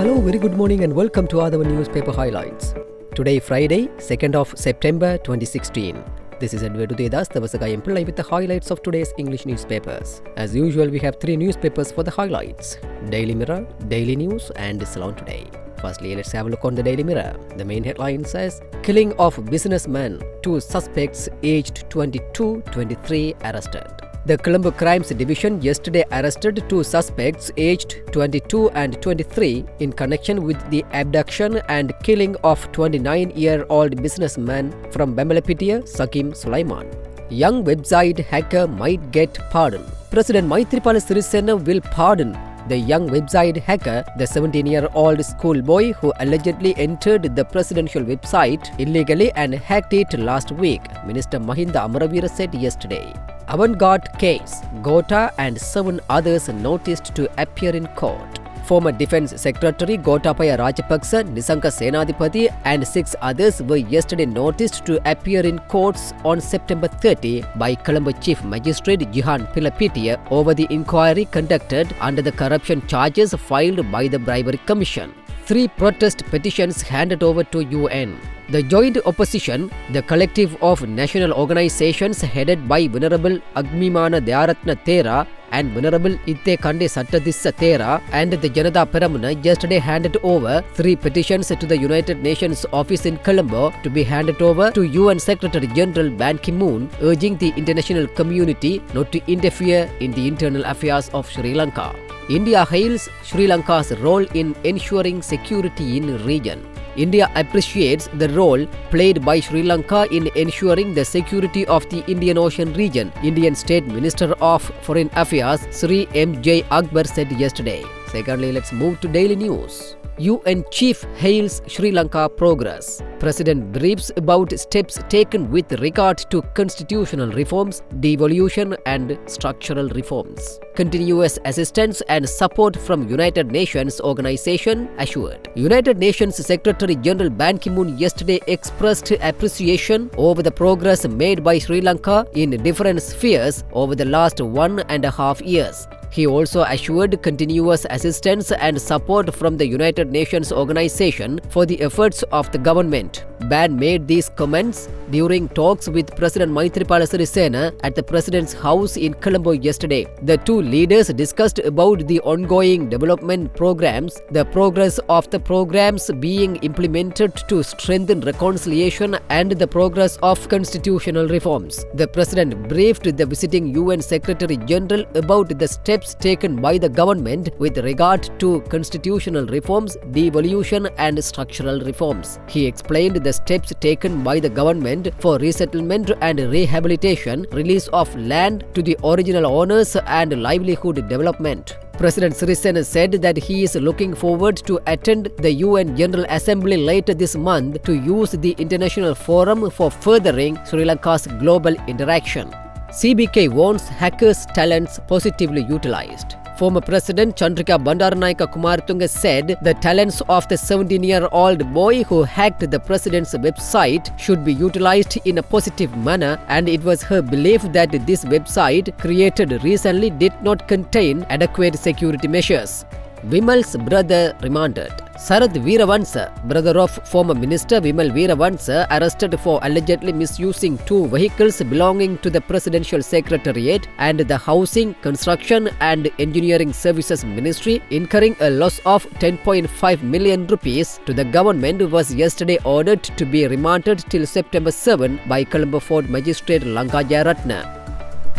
Hello, very good morning and welcome to Athavan newspaper highlights. Today, Friday, 2nd of September 2016. This is Edward Udedas, Tavasagayam Pillai with the highlights of today's English newspapers. As usual, we have three newspapers for the highlights: Daily Mirror, Daily News and Ceylon Today. Firstly, let's have a look on the Daily Mirror. The main headline says, Killing of businessman, 2 suspects aged 22-23 arrested. The Colombo Crimes Division yesterday arrested 2 suspects aged 22 and 23 in connection with the abduction and killing of 29-year-old businessman from Bamalapitia, Sakim Sulaiman. Young website hacker might get pardon. President Maithripala Sirisena will pardon the young website hacker, the 17-year-old schoolboy who allegedly entered the presidential website illegally and hacked it last week, Minister Mahinda Amaraveera said yesterday. Avant-garde case, Gota and 7 others noticed to appear in court. Former Defence Secretary Gotabaya Rajapaksa, Nisanka Senadipati and 6 others were yesterday noticed to appear in courts on September 30 by Colombo Chief Magistrate Jihan Pilapitia over the inquiry conducted under the corruption charges filed by the Bribery Commission. 3 protest petitions handed over to UN. The joint opposition, the collective of national organizations headed by Venerable Agmimana Dayaratna Thera and Venerable Itte Kande Sattadissa Thera and the Janata Peramuna yesterday handed over 3 petitions to the United Nations office in Colombo to be handed over to UN Secretary General Ban Ki-moon, urging the international community not to interfere in the internal affairs of Sri Lanka. India hails Sri Lanka's role in ensuring security in the region. India appreciates the role played by Sri Lanka in ensuring the security of the Indian Ocean region, Indian State Minister of Foreign Affairs Sri M.J. Akbar said yesterday. Secondly, let's move to Daily News. UN Chief hails Sri Lanka progress. President briefs about steps taken with regard to constitutional reforms, devolution and structural reforms. Continuous assistance and support from United Nations organization assured. United Nations Secretary General Ban Ki-moon yesterday expressed appreciation over the progress made by Sri Lanka in different spheres over the last 1.5 years. He also assured continuous assistance and support from the United Nations organization for the efforts of the government. Ban made these comments during talks with President Maithripala Sirisena at the President's house in Colombo yesterday. The 2 leaders discussed about the ongoing development programs, the progress of the programs being implemented to strengthen reconciliation and the progress of constitutional reforms. The President briefed the visiting UN Secretary General about the steps taken by the government with regard to constitutional reforms, devolution and structural reforms. He explained the steps taken by the government for resettlement and rehabilitation, release of land to the original owners and livelihood development. President Sirisena said that he is looking forward to attend the UN General Assembly later this month to use the international forum for furthering Sri Lanka's global interaction. CBK wants hackers' talents positively utilized. Former President Chandrika Bandaranayake Kumaratunga said the talents of the 17-year-old boy who hacked the president's website should be utilized in a positive manner, and it was her belief that this website created recently did not contain adequate security measures. Vimal's brother remanded. Sarath Veeravansa, brother of former Minister Vimal Veeravansa, arrested for allegedly misusing 2 vehicles belonging to the Presidential Secretariat and the Housing, Construction and Engineering Services Ministry, incurring a loss of 10.5 million rupees to the government, was yesterday ordered to be remanded till September 7 by Colombo Fort Magistrate Lanka Jayaratna.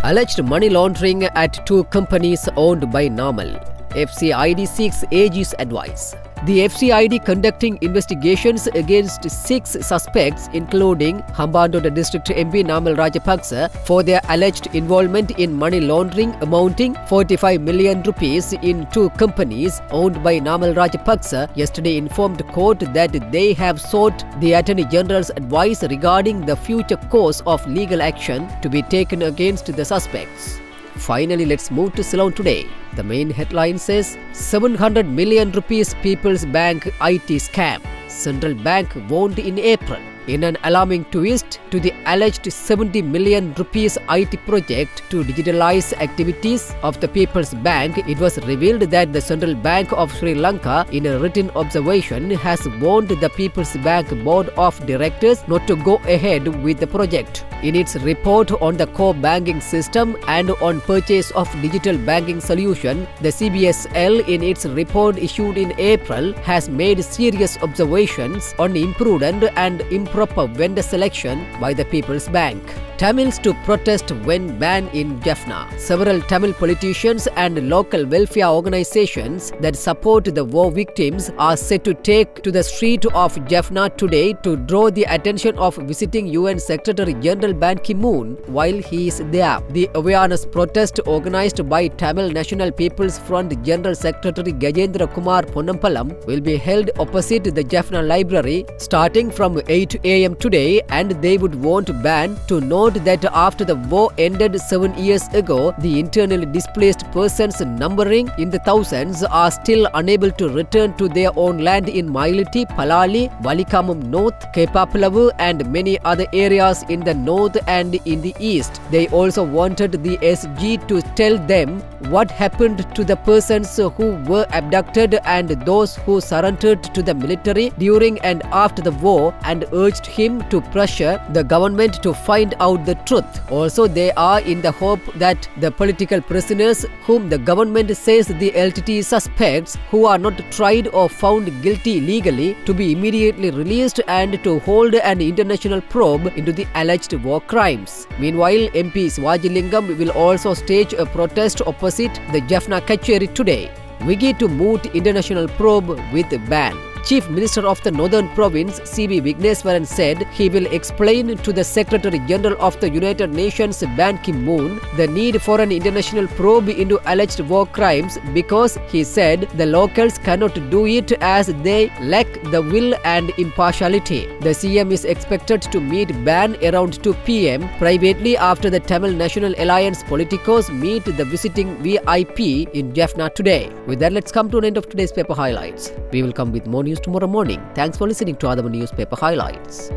Alleged money laundering at 2 companies owned by Namal. FCID seeks AG's advice. The FCID conducting investigations against 6 suspects including Hambantota District MP Namal Rajapaksa for their alleged involvement in money laundering amounting 45 million rupees in 2 companies owned by Namal Rajapaksa yesterday informed court that they have sought the Attorney General's advice regarding the future course of legal action to be taken against the suspects. Finally, let's move to Ceylon Today. The main headline says, 700 million rupees People's Bank IT scam. Central Bank warned in April. In an alarming twist to the alleged 70 million rupees IT project to digitalize activities of the People's Bank, it was revealed that the Central Bank of Sri Lanka, in a written observation, has warned the People's Bank Board of Directors not to go ahead with the project. In its report on the core banking system and on purchase of digital banking solution, the CBSL, in its report issued in April, has made serious observations on imprudent and improper vendor selection by the People's Bank. Tamils to protest when banned in Jaffna. Several Tamil politicians and local welfare organizations that support the war victims are set to take to the street of Jaffna today to draw the attention of visiting UN Secretary General Ban Ki-moon while he is there. The awareness protest, organized by Tamil National People's Front General Secretary Gajendra Kumar Ponnampalam, will be held opposite the Jaffna Library starting from 8 a.m. today, and they would want Ban to note that after the war ended 7 years ago, the internally displaced persons numbering in the thousands are still unable to return to their own land in Mailiti, Palali, Valikamum North, Kepapalavu and many other areas in the north and in the east. They also wanted the SG to tell them what happened to the persons who were abducted and those who surrendered to the military during and after the war, and urged him to pressure the government to find out the truth. Also, they are in the hope that the political prisoners whom the government says the LTT suspects, who are not tried or found guilty legally, to be immediately released and to hold an international probe into the alleged war crimes. Meanwhile, MP Swajilingam will also stage a protest opposite the Jaffna Kacheri today. Wigi to moot international probe with ban. Chief Minister of the Northern Province, C.V. Vigneswaran, said he will explain to the Secretary General of the United Nations, Ban Ki-moon, the need for an international probe into alleged war crimes because, he said, the locals cannot do it as they lack the will and impartiality. The CM is expected to meet Ban around 2 p.m. privately after the Tamil National Alliance politicos meet the visiting VIP in Jaffna today. With that, let's come to an end of today's paper highlights. We will come with more news tomorrow morning. Thanks for listening to Athavan Newspaper Highlights.